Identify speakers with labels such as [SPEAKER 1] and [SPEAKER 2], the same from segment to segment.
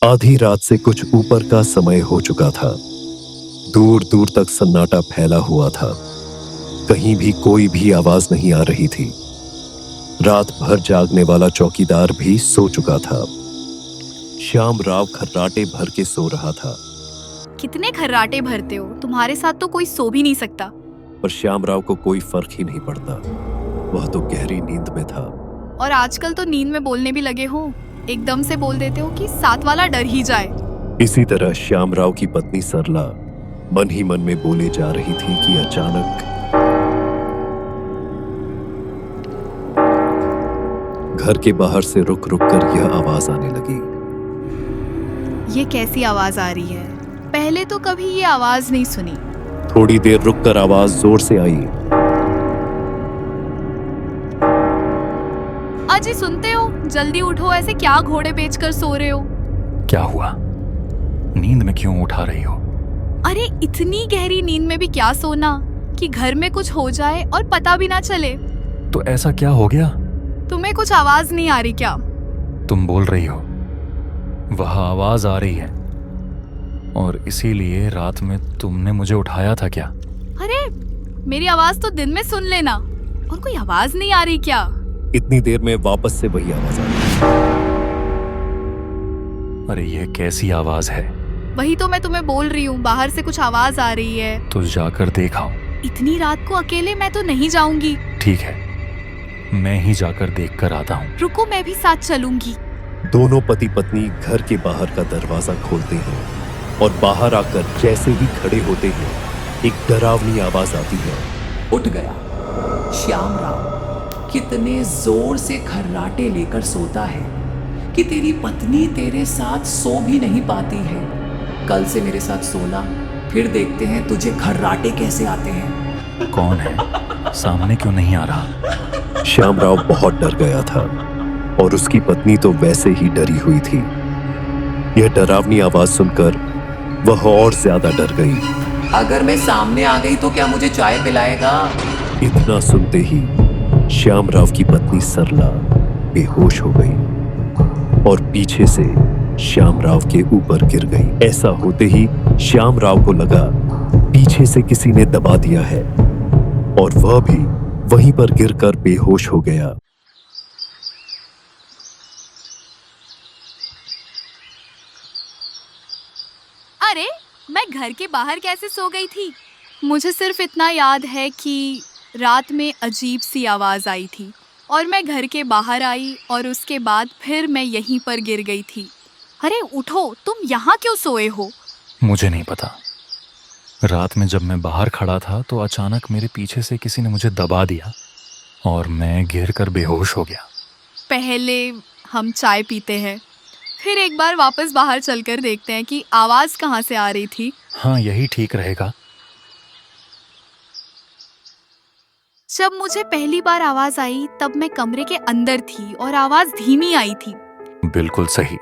[SPEAKER 1] आधी रात से कुछ ऊपर का समय हो चुका था। दूर दूर तक सन्नाटा फैला हुआ था। कहीं भी कोई भी आवाज नहीं आ रही थी। रात भर जागने वाला चौकीदार भी सो चुका था। श्याम राव खर्राटे भर के सो रहा था।
[SPEAKER 2] कितने खर्राटे भरते हो? तुम्हारे साथ तो कोई सो भी नहीं सकता।
[SPEAKER 1] पर श्याम राव को कोई फर्क ही नहीं पड़ता। वह तो गहरी नींद में था।
[SPEAKER 2] और आजकल तो नींद में बोलने भी लगे हो। एकदम से बोल देते हो कि साथ वाला डर ही जाए।
[SPEAKER 1] इसी तरह श्याम राव की पत्नी सरला मन ही मन में बोले जा रही थी कि अचानक घर के बाहर से रुक रुक कर यह आवाज आने लगी।
[SPEAKER 2] ये कैसी आवाज आ रही है? पहले तो कभी ये आवाज नहीं सुनी।
[SPEAKER 1] थोड़ी देर रुककर आवाज जोर से आई।
[SPEAKER 2] अजी सुनते हो? जल्दी उठो, ऐसे क्या घोड़े बेचकर सो रहे हो?
[SPEAKER 3] क्या हुआ? नींद में क्यों उठा रही हो?
[SPEAKER 2] अरे इतनी गहरी नींद में भी क्या सोना कि घर में कुछ हो जाए और पता भी ना चले।
[SPEAKER 3] तो ऐसा क्या हो गया?
[SPEAKER 2] तुम्हें कुछ आवाज नहीं आ रही क्या?
[SPEAKER 3] तुम बोल रही हो, वह आवाज आ रही है, और इसीलिए रात में तुमने मुझे उठाया था क्या?
[SPEAKER 2] अरे मेरी आवाज तो दिन में सुन लेना। और कोई आवाज नहीं आ रही क्या?
[SPEAKER 1] इतनी देर में वापस से वही आवाज आ गई।
[SPEAKER 3] अरे यह कैसी आवाज है?
[SPEAKER 2] वही तो मैं तुम्हें बोल रही हूँ, बाहर से कुछ आवाज आ रही है।
[SPEAKER 3] तो जाकर देखा।
[SPEAKER 2] इतनी रात को अकेले मैं तो नहीं जाऊंगी।
[SPEAKER 3] ठीक है, मैं ही जाकर देख कर आता हूँ।
[SPEAKER 2] रुको, मैं भी साथ चलूंगी।
[SPEAKER 1] दोनों पति पत्नी घर के बाहर का दरवाजा खोलते हैं और बाहर आकर जैसे ही खड़े होते हैं एक डरावनी आवाज आती है।
[SPEAKER 4] उठ गया श्याम राव। कितने जोर से खर्राटे लेकर सोता है कि तेरी पत्नी तेरे साथ सो भी नहीं पाती है। कल से मेरे साथ सोना, फिर देखते हैं तुझे खर्राटे कैसे आते हैं।
[SPEAKER 3] कौन है? सामने क्यों नहीं आ रहा?
[SPEAKER 1] श्याम राव बहुत डर गया था और उसकी पत्नी तो वैसे ही डरी हुई थी। यह डरावनी आवाज सुनकर वह और ज्यादा डर गई।
[SPEAKER 4] अगर मैं सामने आ गई तो क्या मुझे चाय पिलाएगा?
[SPEAKER 1] इतना सुनते ही श्याम राव की पत्नी सरला बेहोश हो गई और पीछे से श्याम राव के ऊपर गिर गई। ऐसा होते ही श्याम राव को लगा पीछे से किसी ने दबा दिया है और वह भी वहीं पर गिरकर बेहोश हो गया।
[SPEAKER 2] अरे मैं घर के बाहर कैसे सो गई थी? मुझे सिर्फ इतना याद है कि रात में अजीब सी आवाज आई थी और मैं घर के बाहर आई और उसके बाद फिर मैं यहीं पर गिर गई थी। अरे उठो, तुम यहाँ क्यों सोए हो?
[SPEAKER 3] मुझे नहीं पता। रात में जब मैं बाहर खड़ा था तो अचानक मेरे पीछे से किसी ने मुझे दबा दिया और मैं गिर कर बेहोश हो गया।
[SPEAKER 2] पहले हम चाय पीते हैं, फिर एक बार वापस बाहर चलकर देखते हैं कि आवाज कहाँ से आ रही थी।
[SPEAKER 3] हाँ, यही ठीक रहेगा।
[SPEAKER 2] जब मुझे पहली बार आवाज आई तब मैं कमरे के अंदर थी और आवाज धीमी आई थी।
[SPEAKER 3] बिल्कुल सही।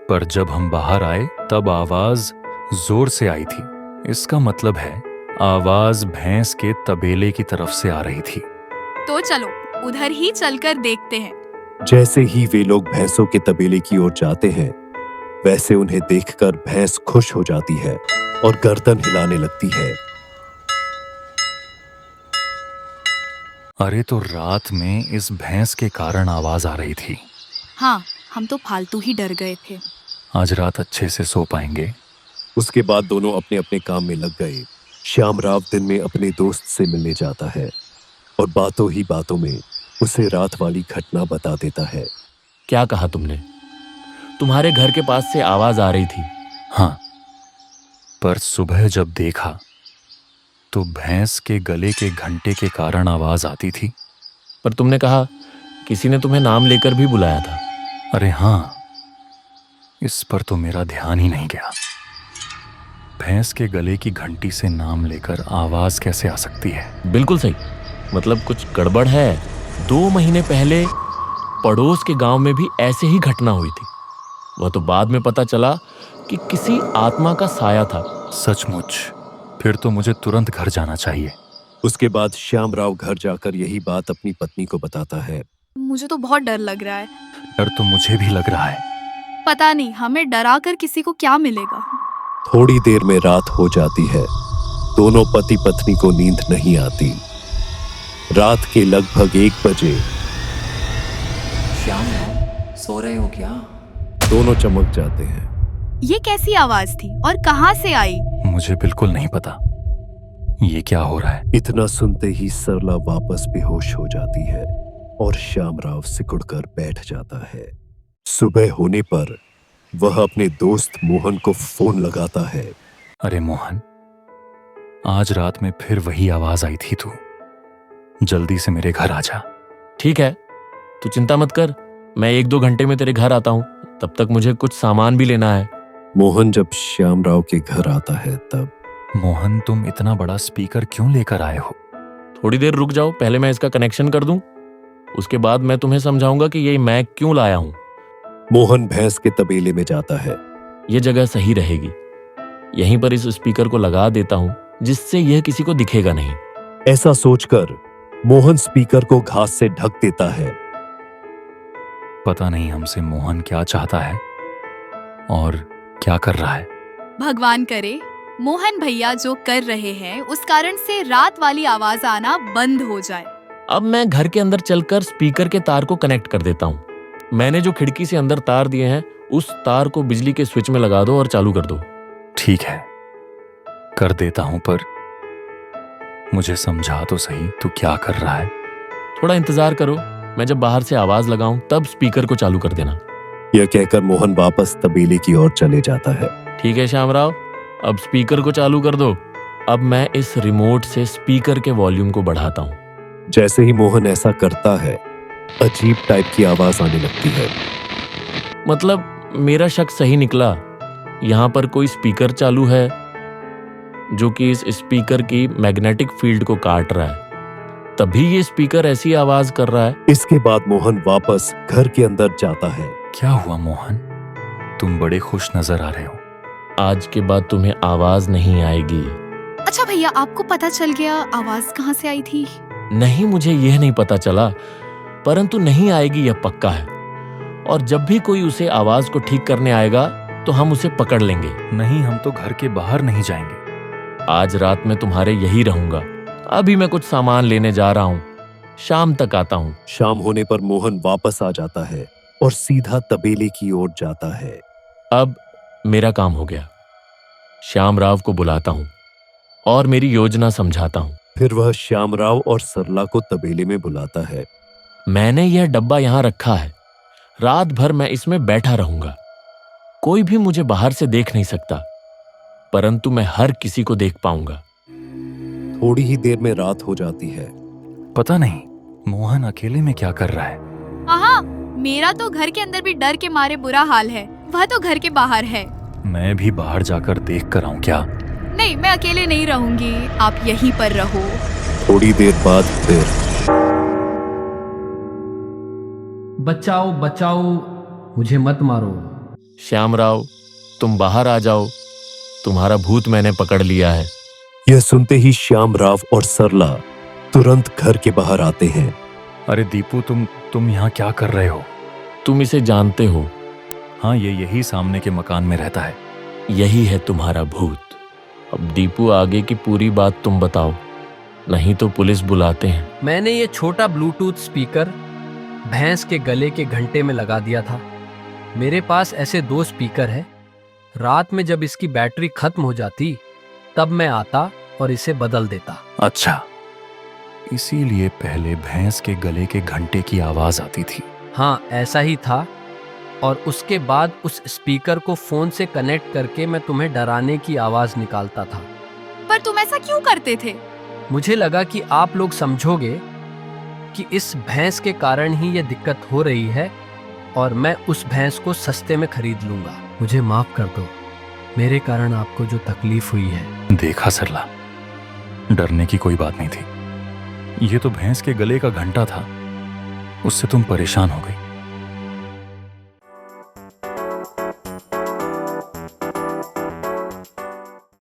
[SPEAKER 3] पर जब हम बाहर आए तब आवाज जोर से आई थी। इसका मतलब है आवाज भैंस के तबेले की तरफ से आ रही थी।
[SPEAKER 2] तो चलो उधर ही चलकर देखते हैं।
[SPEAKER 1] जैसे ही वे लोग भैंसों के तबेले की ओर जाते हैं वैसे उन्हें देखकर भैंस खुश हो जाती है और गर्दन हिलाने लगती है।
[SPEAKER 3] अरे तो रात में इस भैंस के कारण आवाज आ रही थी।
[SPEAKER 2] हाँ, हम तो फालतू ही डर गए थे।
[SPEAKER 3] आज रात अच्छे से सो पाएंगे।
[SPEAKER 1] उसके बाद दोनों अपने अपने काम में लग गए। श्याम राव दिन में अपने दोस्त से मिलने जाता है और बातों ही बातों में उसे रात वाली घटना बता देता है।
[SPEAKER 5] क्या कहा तुमने? तुम्हारे घर के पास से आवाज आ रही थी।
[SPEAKER 3] हाँ, पर सुबह जब देखा तो भैंस के गले के घंटे के कारण आवाज आती थी।
[SPEAKER 5] पर तुमने कहा किसी ने तुम्हें नाम लेकर भी बुलाया था।
[SPEAKER 3] अरे हाँ, इस पर तो मेरा ध्यान ही नहीं गया। भैंस के गले की घंटी से नाम लेकर आवाज कैसे आ सकती है?
[SPEAKER 5] बिल्कुल सही। मतलब कुछ गड़बड़ है। 2 महीने पहले पड़ोस के गांव में भी ऐसे ही घटना हुई थी। वह तो बाद में पता चला कि किसी आत्मा का साया था।
[SPEAKER 3] सचमुच? फिर तो मुझे तुरंत घर जाना चाहिए।
[SPEAKER 1] उसके बाद श्याम राव घर जाकर यही बात अपनी पत्नी को बताता है।
[SPEAKER 2] मुझे तो बहुत डर लग रहा है।
[SPEAKER 3] डर तो मुझे भी लग रहा है।
[SPEAKER 2] पता नहीं हमें डरा कर किसी को क्या मिलेगा।
[SPEAKER 1] थोड़ी देर में रात हो जाती है। दोनों पति पत्नी को नींद नहीं आती। रात के लगभग 1 बजे
[SPEAKER 4] श्याम राव, सो रहे हो क्या?
[SPEAKER 1] दोनों चमक जाते हैं।
[SPEAKER 2] ये कैसी आवाज थी और कहाँ से आई?
[SPEAKER 3] मुझे बिल्कुल नहीं पता ये क्या हो रहा है।
[SPEAKER 1] इतना सुनते ही सरला वापस बेहोश हो जाती है और श्यामराव सिकुड़कर बैठ जाता है। सुबह होने पर वह अपने दोस्त मोहन को फोन लगाता है।
[SPEAKER 3] अरे मोहन, आज रात में फिर वही आवाज आई थी। तू जल्दी से मेरे घर आ जा।
[SPEAKER 5] ठीक है, तू चिंता मत कर, मैं 1-2 घंटे में तेरे घर आता हूँ। तब तक मुझे कुछ सामान भी लेना है।
[SPEAKER 1] मोहन जब श्यामराव के घर आता है तब
[SPEAKER 3] मोहन, तुम इतना बड़ा स्पीकर क्यों लेकर आए हो?
[SPEAKER 5] थोड़ी देर रुक जाओ, पहले मैं इसका कनेक्शन कर दूं। उसके बाद मैं तुम्हें समझाऊंगा कि ये मैं क्यों लाया हूं।
[SPEAKER 1] मोहन भैंस के तबेले में जाता है।
[SPEAKER 5] ये जगह सही रहेगी, यहीं पर इस स्पीकर को लगा देता हूं, जिससे यह किसी को दिखेगा नहीं।
[SPEAKER 1] ऐसा सोचकर मोहन स्पीकर को घास से ढक देता है।
[SPEAKER 3] पता नहीं हमसे मोहन क्या चाहता है और क्या कर रहा है।
[SPEAKER 2] भगवान करे मोहन भैया जो कर रहे हैं उस कारण से रात वाली आवाज आना बंद हो जाए।
[SPEAKER 5] अब मैं घर के अंदर चलकर स्पीकर के तार को कनेक्ट कर देता हूं। मैंने जो खिड़की से अंदर तार दिए हैं, उस तार को बिजली के स्विच में लगा दो और चालू कर दो।
[SPEAKER 3] ठीक है, कर देता हूं, पर मुझे समझा तो सही तू क्या कर रहा है।
[SPEAKER 5] थोड़ा इंतजार करो, मैं जब बाहर से आवाज लगाऊं तब स्पीकर को चालू कर देना।
[SPEAKER 1] यह कहकर मोहन वापस तबेले की ओर चले जाता है।
[SPEAKER 5] ठीक है श्यामराव, अब स्पीकर को चालू कर दो। अब मैं इस रिमोट से स्पीकर के वॉल्यूम को बढ़ाता हूं।
[SPEAKER 1] जैसे ही मोहन ऐसा करता है, अजीब टाइप की आवाज आने लगती है।
[SPEAKER 5] मतलब मेरा शक सही निकला, यहाँ पर कोई स्पीकर चालू है जो कि इस स्पीकर की मैग्नेटिक फील्ड को काट रहा है, तभी ये स्पीकर ऐसी आवाज कर रहा है।
[SPEAKER 1] इसके बाद मोहन वापस घर के अंदर जाता है।
[SPEAKER 3] क्या हुआ मोहन, तुम बड़े खुश नजर आ रहे हो।
[SPEAKER 5] आज के बाद तुम्हें आवाज नहीं आएगी।
[SPEAKER 2] अच्छा भैया, आपको पता चल गया आवाज कहाँ से आई थी?
[SPEAKER 5] नहीं, मुझे यह नहीं पता चला, परंतु नहीं आएगी यह पक्का है। और जब भी कोई उसे आवाज को ठीक करने आएगा तो हम उसे पकड़ लेंगे।
[SPEAKER 3] नहीं, हम तो घर के बाहर नहीं जाएंगे।
[SPEAKER 5] आज रात में तुम्हारे यही रहूंगा। अभी मैं कुछ सामान लेने जा रहा हूँ, शाम तक आता हूँ।
[SPEAKER 1] शाम होने पर मोहन वापस आ जाता है और सीधा तबेले की ओर जाता है।
[SPEAKER 5] अब मेरा काम हो गया। श्यामराव को बुलाता हूँ और मेरी योजना समझाता हूँ।
[SPEAKER 1] फिर वह श्यामराव और सरला को तबेले में बुलाता है।
[SPEAKER 5] मैंने यह डब्बा यहाँ रखा है, रात भर मैं इसमें बैठा रहूंगा। कोई भी मुझे बाहर से देख नहीं सकता, परंतु मैं हर किसी को देख पाऊंगा।
[SPEAKER 1] थोड़ी ही देर में रात हो जाती है।
[SPEAKER 3] पता नहीं मोहन अकेले में क्या कर रहा है।
[SPEAKER 2] हाँ, मेरा तो घर के अंदर भी डर के मारे बुरा हाल है। वह तो घर के बाहर है।
[SPEAKER 3] मैं भी बाहर जाकर देख कर आऊं क्या?
[SPEAKER 2] नहीं, मैं अकेले नहीं रहूंगी, आप यहीं पर रहो।
[SPEAKER 1] थोड़ी देर बाद फिर
[SPEAKER 6] बचाओ बचाओ, मुझे मत मारो।
[SPEAKER 5] श्यामराव, तुम बाहर आ जाओ, तुम्हारा भूत मैंने पकड़ लिया है।
[SPEAKER 1] यह सुनते ही श्यामराव और सरला तुरंत घर के बाहर आते हैं।
[SPEAKER 3] अरे दीपू, तुम यहाँ क्या कर रहे हो?
[SPEAKER 5] तुम इसे जानते हो?
[SPEAKER 3] हाँ, ये यही सामने के मकान में रहता है।
[SPEAKER 5] यही है तुम्हारा भूत। अब दीपू, आगे की पूरी बात तुम बताओ, नहीं तो पुलिस बुलाते हैं।
[SPEAKER 6] मैंने ये छोटा ब्लूटूथ स्पीकर भैंस के गले के घंटे में लगा दिया था। मेरे पास ऐसे 2 स्पीकर है। रात में जब इसकी बैटरी खत्म हो जाती तब मैं आता और इसे बदल देता।
[SPEAKER 3] अच्छा, इसीलिए पहले भैंस के गले के घंटे की आवाज आती थी।
[SPEAKER 6] हाँ, ऐसा ही था। और उसके बाद उस स्पीकर को फोन से कनेक्ट करके मैं तुम्हें डराने की आवाज निकालता था।
[SPEAKER 2] पर तुम ऐसा क्यों करते थे?
[SPEAKER 6] मुझे लगा कि आप लोग समझोगे कि इस भैंस के कारण ही ये दिक्कत हो रही है और मैं उस भैंस को सस्ते में खरीद लूंगा। मुझे माफ कर दो, मेरे कारण आपको जो तकलीफ हुई है।
[SPEAKER 3] देखा सरला, डरने की कोई बात नहीं थी। ये तो भैंस के गले का घंटा था, उससे तुम परेशान हो गई।